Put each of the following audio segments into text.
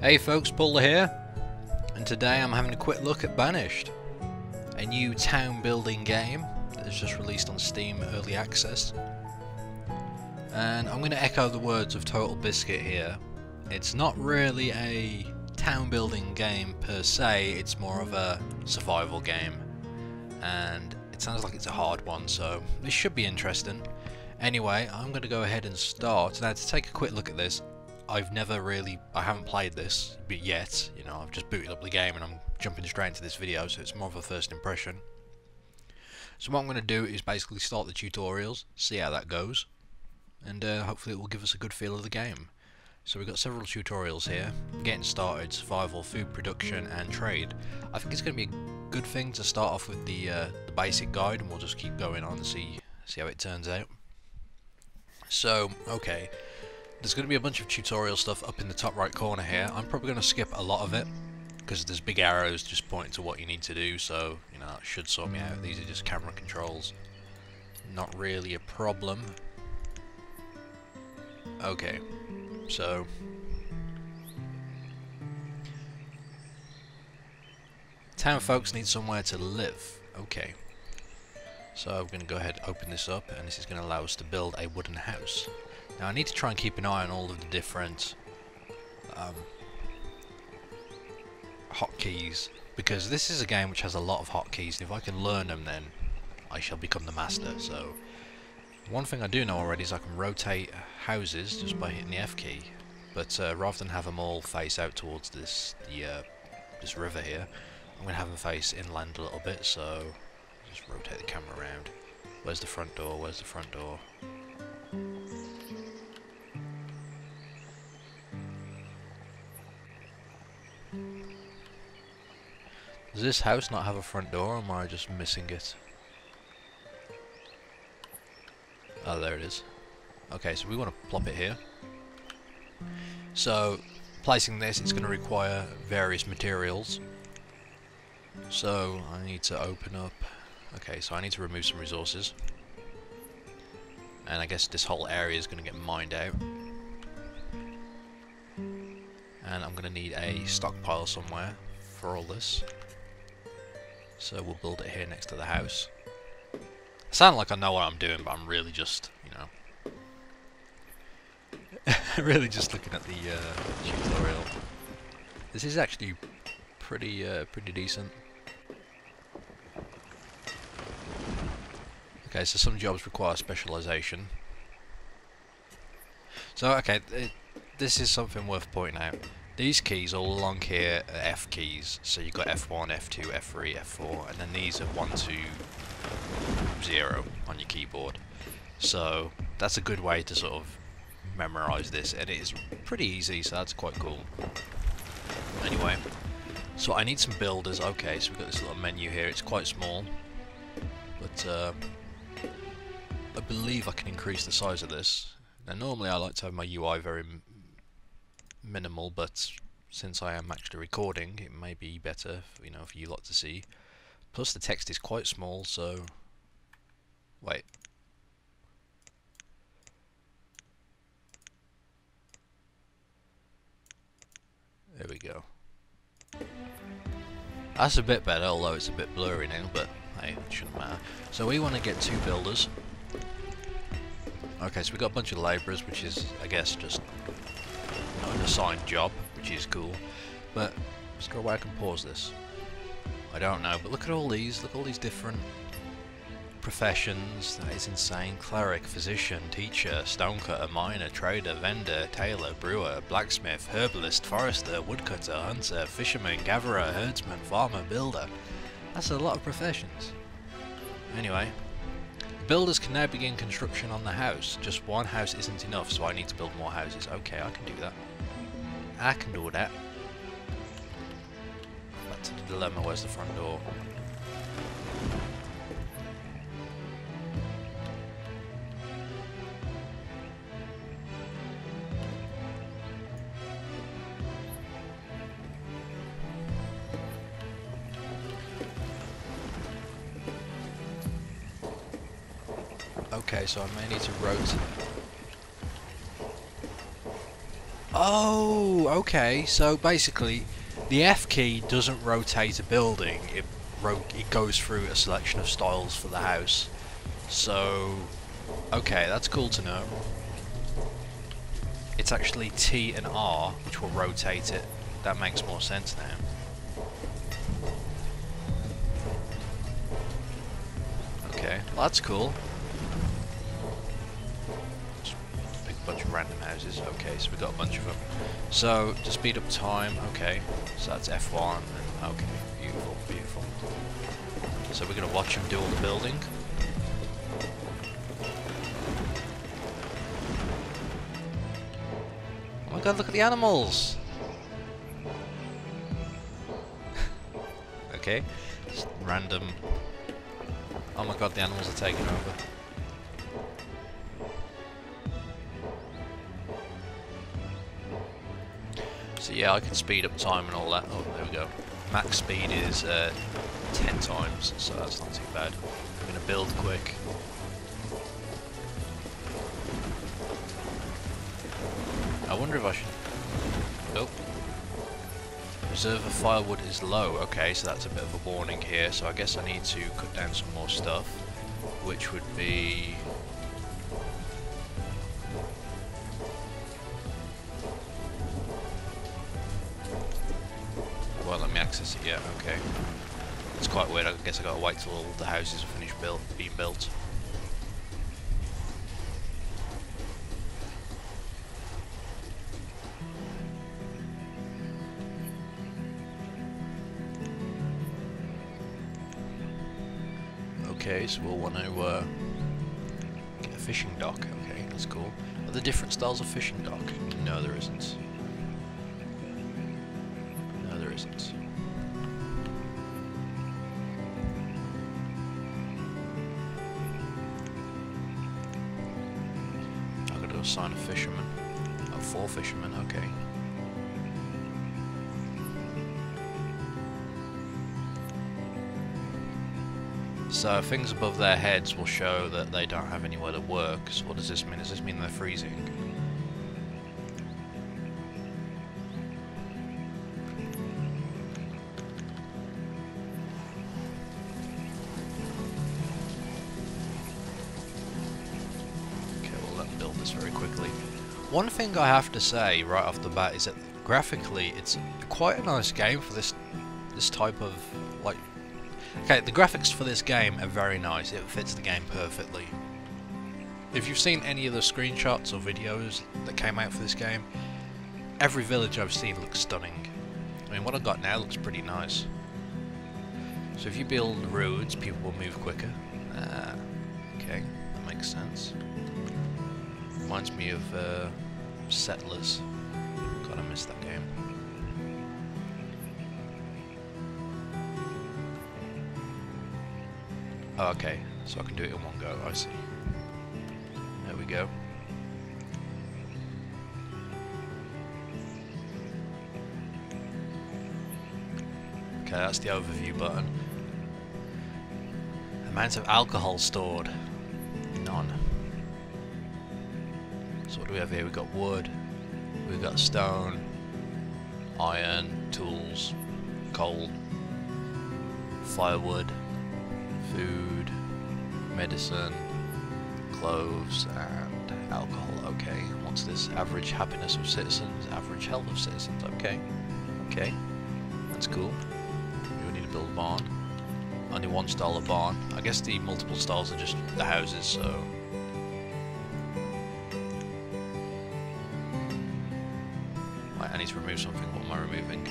Hey folks, Pauleh here, and today I'm having a quick look at Banished, a new town building game that is just released on Steam Early Access. And I'm going to echo the words of Total Biscuit here. It's not really a town building game per se, it's more of a survival game. And it sounds like it's a hard one, so this should be interesting. Anyway, I'm going to go ahead and start. Now to take a quick look at this, I haven't played this but yet, you know, I've just booted up the game and I'm jumping straight into this video, so it's more of a first impression. So what I'm going to do is basically start the tutorials, see how that goes, and hopefully it will give us a good feel of the game. So we've got several tutorials here: getting started, survival, food production and trade. I think it's going to be a good thing to start off with the basic guide, and we'll just keep going on and see how it turns out. So, okay. There's going to be a bunch of tutorial stuff up in the top right corner here. I'm probably going to skip a lot of it because there's big arrows just pointing to what you need to do, so you know, that should sort me out. These are just camera controls, not really a problem. Okay, so town folks need somewhere to live. Okay, so I'm going to go ahead and open this up, and this is going to allow us to build a wooden house. Now I need to try and keep an eye on all of the different hotkeys, because this is a game which has a lot of hotkeys, and if I can learn them then I shall become the master. So one thing I do know already is I can rotate houses just by hitting the F key, but rather than have them all face out towards this river here, I'm going to have them face inland a little bit, so just rotate the camera around. Where's the front door? Where's the front door? Does this house not have a front door, or am I just missing it? Oh, there it is. Okay, so we want to plop it here. So, placing this, it's going to require various materials. So, I need to open up... Okay, so I need to remove some resources. And I guess this whole area is going to get mined out. And I'm going to need a stockpile somewhere for all this. So we'll build it here next to the house. I sound like I know what I'm doing, but I'm really just, you know, really just looking at the tutorial. This is actually pretty decent. Okay, so some jobs require specialization. So okay, this is something worth pointing out. These keys all along here are F keys, so you've got F1, F2, F3, F4, and then these are 1, 2, 0 on your keyboard. So that's a good way to sort of memorize this, and it is pretty easy, so that's quite cool. Anyway, so I need some builders. Okay, so we've got this little menu here, it's quite small, but I believe I can increase the size of this. Now normally I like to have my UI very minimal, but since I am actually recording, it may be better, you know, for you lot to see. Plus the text is quite small, so wait. There we go. That's a bit better, although it's a bit blurry now, but hey, it shouldn't matter. So we want to get 2 builders. Okay, so we've got a bunch of labourers, which is, I guess, just an assigned job, which is cool. But is there a way I can pause this? I don't know, but look at all these different professions. That is insane. Cleric, physician, teacher, stonecutter, miner, trader, vendor, tailor, brewer, blacksmith, herbalist, forester, woodcutter, hunter, fisherman, gatherer, herdsman, farmer, builder. That's a lot of professions. Anyway, builders can now begin construction on the house. Just one house isn't enough, so I need to build more houses. Okay, I can do that. I can do that. Back to the dilemma, where's the front door? Okay, so I may need to rotate. Oh, okay. So basically, the F key doesn't rotate a building. It goes through a selection of styles for the house. So, okay, that's cool to know. It's actually T and R which will rotate it. That makes more sense now. Okay, well, that's cool. Bunch of random houses. Okay, so we've got a bunch of them. So to speed up time, okay, so that's F1, and okay, beautiful, beautiful. So we're gonna watch them do all the building. Oh my god, look at the animals! Okay, just random. Oh my god, the animals are taking over. So yeah, I can speed up time and all that. Oh, there we go. Max speed is 10 times, so that's not too bad. I'm going to build quick. I wonder if I should... Oh. Reserve of firewood is low. Okay, so that's a bit of a warning here. So I guess I need to cut down some more stuff, which would be... Won't let me access it yet, okay. It's quite weird, I guess I gotta wait till all the houses are finished being built. Okay, so we'll want to get a fishing dock, okay, that's cool. Are there different styles of fishing dock? No, there isn't. Isn't. I'm going to assign a fisherman. Oh, 4 fishermen, okay. So things above their heads will show that they don't have anywhere to work. So what does this mean? Does this mean they're freezing? Very quickly. One thing I have to say right off the bat is that graphically it's quite a nice game for this type of like. Okay, the graphics for this game are very nice. It fits the game perfectly. If you've seen any of the screenshots or videos that came out for this game, every village I've seen looks stunning. I mean, what I've got now looks pretty nice. So if you build roads, people will move quicker. Okay, that makes sense. Reminds me of Settlers. God, I missed that game. Oh, okay, so I can do it in one go, I see. There we go. Okay, that's the overview button. Amount of alcohol stored. None. So what do we have here? We've got wood, we've got stone, iron, tools, coal, firewood, food, medicine, clothes, and alcohol. Okay, what's this? Average happiness of citizens, average health of citizens. Okay, okay, that's cool. We need to build a barn. Only one style of barn. I guess the multiple styles are just the houses, so... I need to remove something. What am I removing?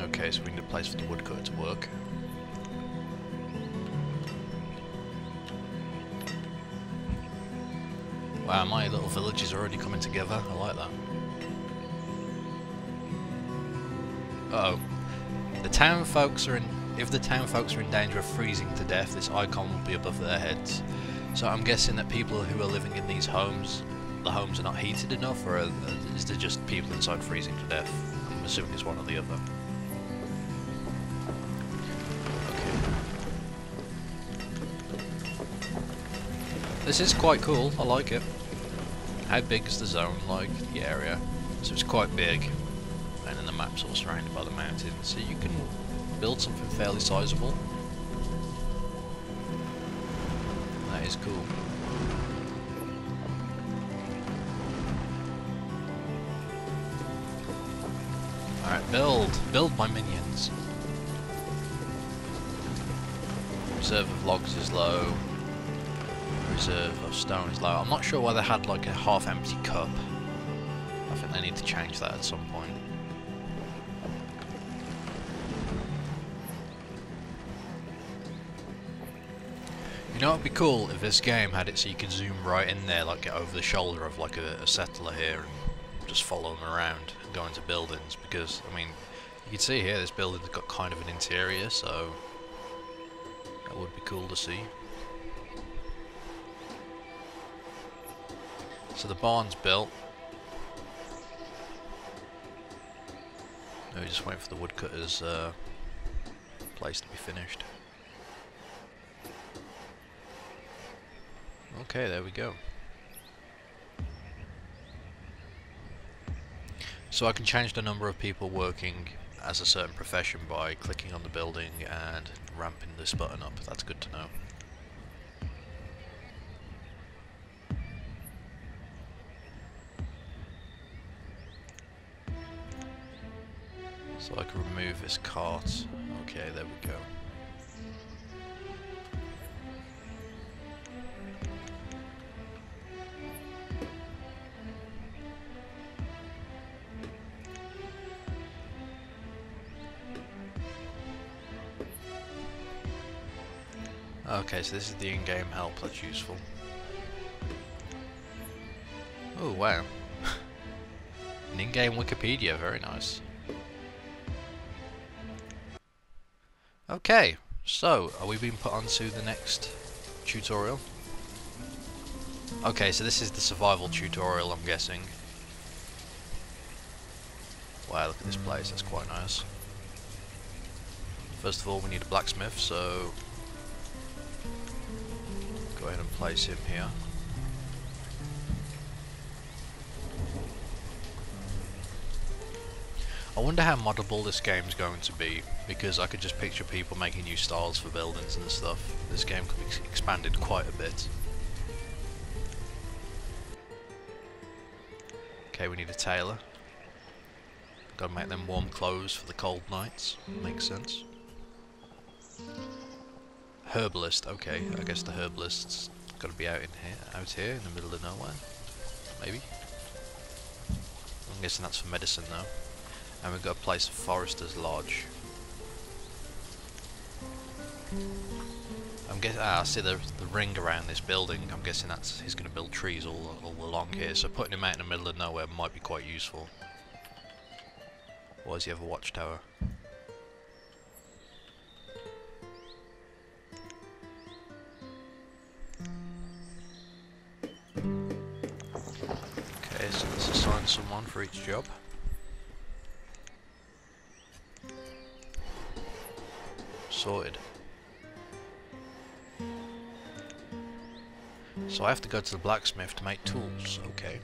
Okay, so we need a place for the woodcutter to work. Wow, my little village is already coming together. I like that. Uh oh. The town folks are in. If the town folks are in danger of freezing to death, this icon will be above their heads. So I'm guessing that people who are living in these homes the homes are not heated enough, or is there just people inside freezing to death? I'm assuming it's one or the other. This is quite cool, I like it. How big is the zone, like, the area? So it's quite big, and then the map's all surrounded by the mountains, so you can build something fairly sizable. That is cool. Alright, build my minions. Reserve of logs is low. Reserve of stone is low. I'm not sure why they had like a half-empty cup. I think they need to change that at some point. You know, it'd be cool if this game had it so you could zoom right in there, like get over the shoulder of like a settler here and just follow them around and go into buildings. Because I mean, you can see here this building's got kind of an interior, so that would be cool to see. So the barn's built. No, we're just waiting for the woodcutter's place to be finished. Okay, there we go. So I can change the number of people working as a certain profession by clicking on the building and ramping this button up. That's good to know. So I can remove this cart. Okay, there we go. Okay, so this is the in-game help, that's useful. Oh wow. An in-game Wikipedia, very nice. Okay, so are we being put onto the next tutorial? Okay, so this is the survival tutorial, I'm guessing. Wow, look at this place, that's quite nice. First of all, we need a blacksmith, so go ahead and place him here. I wonder how moddable this game's going to be, because I could just picture people making new styles for buildings and stuff. This game could be expanded quite a bit. Okay, we need a tailor. Gotta make them warm clothes for the cold nights. Makes sense. Herbalist, okay, I guess the herbalist's gotta be out here in the middle of nowhere. Maybe. I'm guessing that's for medicine though. And we've got a place of Forester's Lodge. I'm guessing, I see the ring around this building. I'm guessing that's he's going to build trees all along here. So putting him out in the middle of nowhere might be quite useful. Or does he have a watchtower? Okay, so let's assign someone for each job. Sorted. So I have to go to the blacksmith to make tools, okay.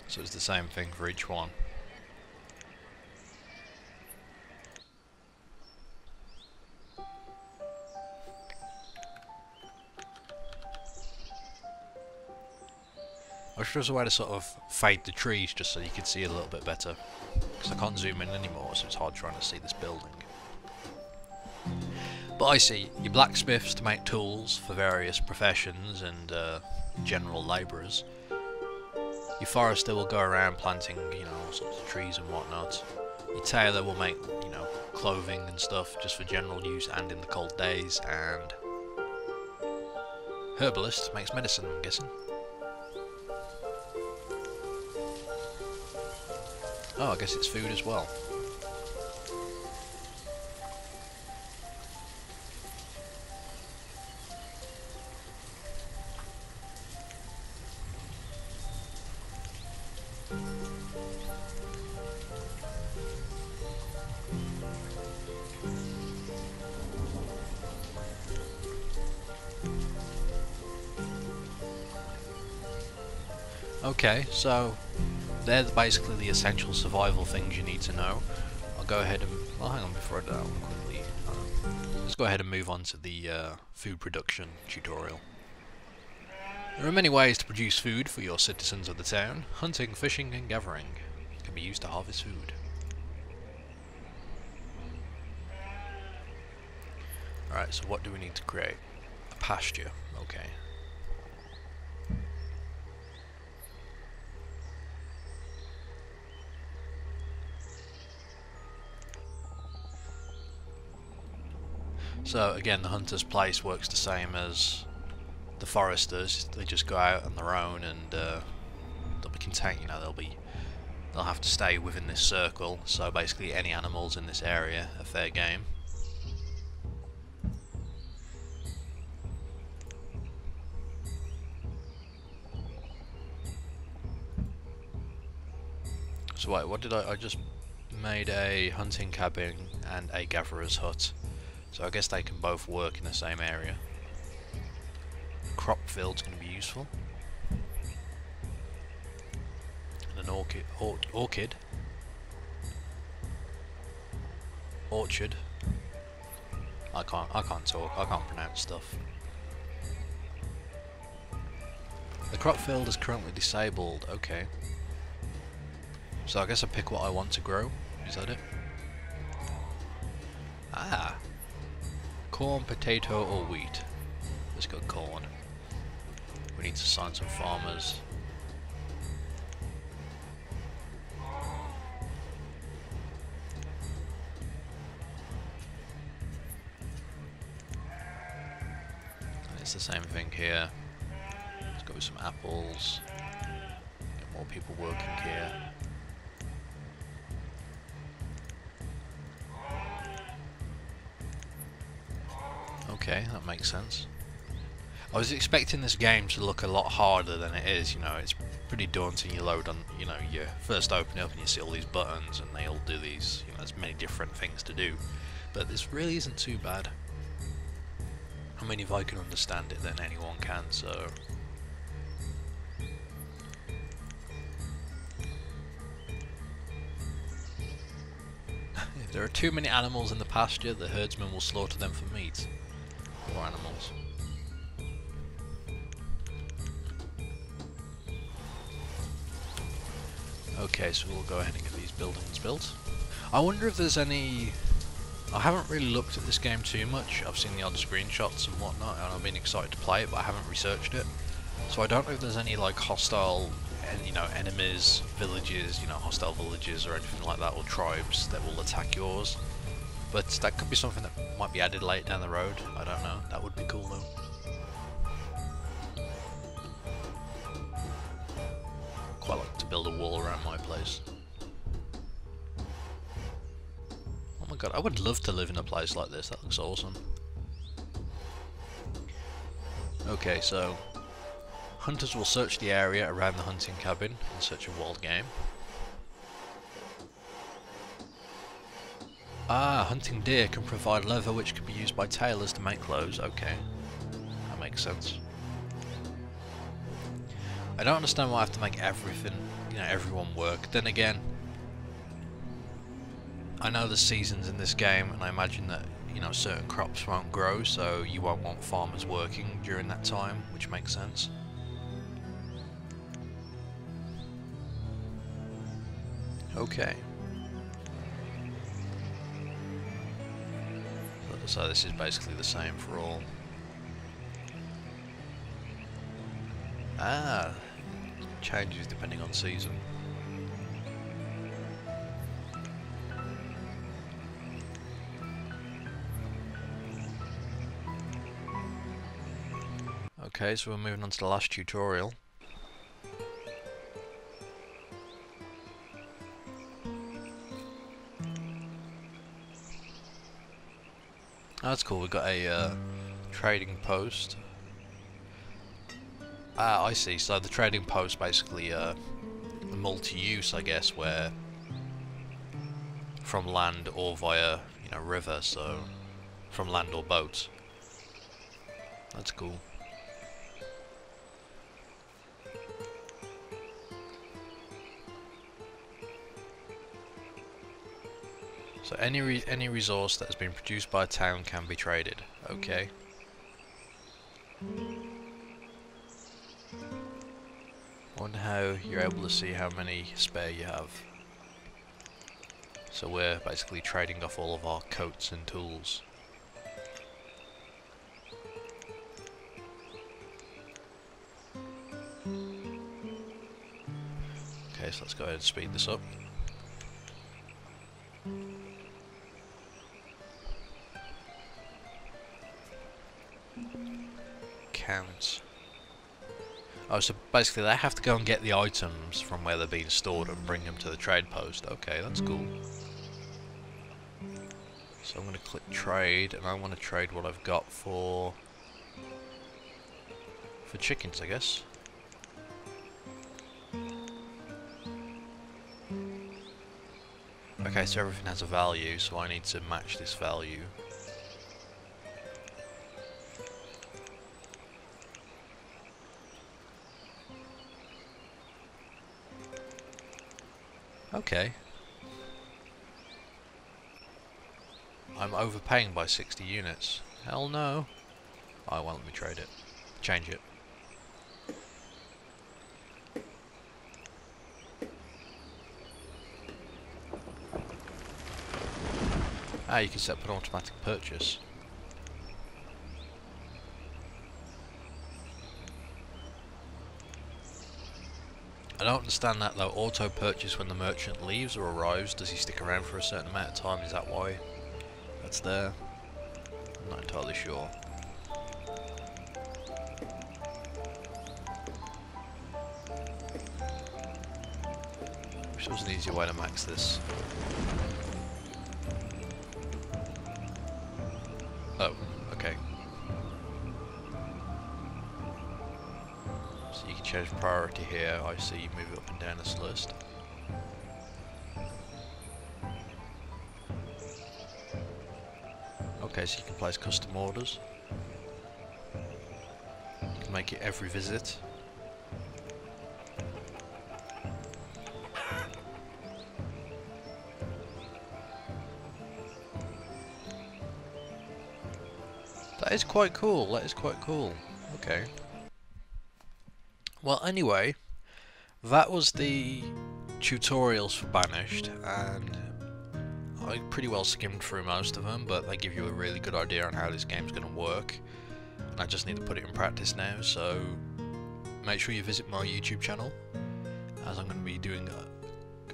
So it's the same thing for each one. I wish there was a way to sort of fade the trees just so you could see a little bit better. Because I can't zoom in anymore, so it's hard trying to see this building. But I see your blacksmiths to make tools for various professions and general labourers. Your forester will go around planting, you know, all sorts of trees and whatnot. Your tailor will make, you know, clothing and stuff just for general use and in the cold days. And Herbalist makes medicine, I'm guessing. Oh, I guess it's food as well. Okay, so they're basically the essential survival things you need to know. I'll go ahead and... well, hang on, before I do that, I want to quickly... let's go ahead and move on to the food production tutorial. There are many ways to produce food for your citizens of the town. Hunting, fishing and gathering can be used to harvest food. Alright, so what do we need to create? A pasture, okay. So again, the hunter's place works the same as the foresters. They just go out on their own, and they'll be contained. You know, they'll have to stay within this circle. So basically, any animals in this area are fair game. So wait, what did I just made a hunting cabin and a gatherer's hut. So I guess they can both work in the same area. Crop field's going to be useful. And an orchard. Orchard. I can't talk. I can't pronounce stuff. The crop field is currently disabled. Okay. So I guess I pick what I want to grow. Is that it? Ah. Corn, potato, or wheat. Let's go corn. We need to sign some farmers. It's the same thing here. Let's go with some apples. Get more people working here. Okay, that makes sense. I was expecting this game to look a lot harder than it is. You know, it's pretty daunting. You load on, you know, you first open it up and you see all these buttons and they all do these, you know, there's many different things to do. But this really isn't too bad. I mean, if I can understand it, then anyone can, so... If there are too many animals in the pasture, the herdsman will slaughter them for meat. More animals. Okay, so we'll go ahead and get these buildings built. I wonder if there's any... I haven't really looked at this game too much. I've seen the odd screenshots and whatnot, and I've been excited to play it, but I haven't researched it. So I don't know if there's any like hostile, you know, enemies, villages, you know, hostile villages or anything like that, or tribes that will attack yours. But that could be something that might be added late down the road. I don't know. That would be cool though. Quite like to build a wall around my place. Oh my god, I would love to live in a place like this. That looks awesome. Okay, so hunters will search the area around the hunting cabin in search of wild game. Ah, hunting deer can provide leather which can be used by tailors to make clothes. Okay, that makes sense. I don't understand why I have to make everything, you know, everyone work. Then again, I know there's seasons in this game, and I imagine that, you know, certain crops won't grow, so you won't want farmers working during that time, which makes sense. Okay. So this is basically the same for all. Ah, changes depending on season. Okay, so we're moving on to the last tutorial. Oh, that's cool, we've got a trading post. Ah, I see, so the trading post basically a multi-use, I guess, where from land or via, you know, river, so from land or boats. That's cool. So any resource that has been produced by a town can be traded. Okay. Wonder how you're able to see how many spare you have. So we're basically trading off all of our coats and tools. Okay, so let's go ahead and speed this up. Count. Oh, so basically they have to go and get the items from where they're being stored and bring them to the trade post. Okay, that's cool. So I'm going to click trade, and I want to trade what I've got for chickens, I guess. Okay, so everything has a value, so I need to match this value. Okay. I'm overpaying by 60 units. Hell no. I won't let me trade it. Change it. Ah, you can set up an automatic purchase. I don't understand that though. Auto purchase when the merchant leaves or arrives. Does he stick around for a certain amount of time? Is that why that's there? I'm not entirely sure. Wish there was an easier way to max this. Oh, okay. So you can change priority here. I see you move up and down this list. Okay, so you can place custom orders. You can make it every visit. That is quite cool, that is quite cool. Okay. Well, anyway, that was the tutorials for Banished, and I pretty well skimmed through most of them, but they give you a really good idea on how this game's going to work. And I just need to put it in practice now, so make sure you visit my YouTube channel, as I'm going to be doing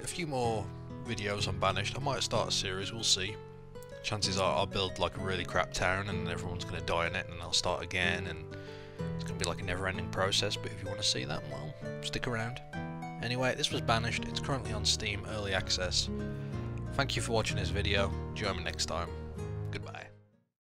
a few more videos on Banished. I might start a series, we'll see. Chances are I'll build like a really crap town and everyone's going to die in it, and I'll start again, and it's going to be like a never-ending process. But if you want to see that, well, stick around. Anyway, this was Banished. It's currently on Steam Early Access. Thank you for watching this video. Join me next time. Goodbye.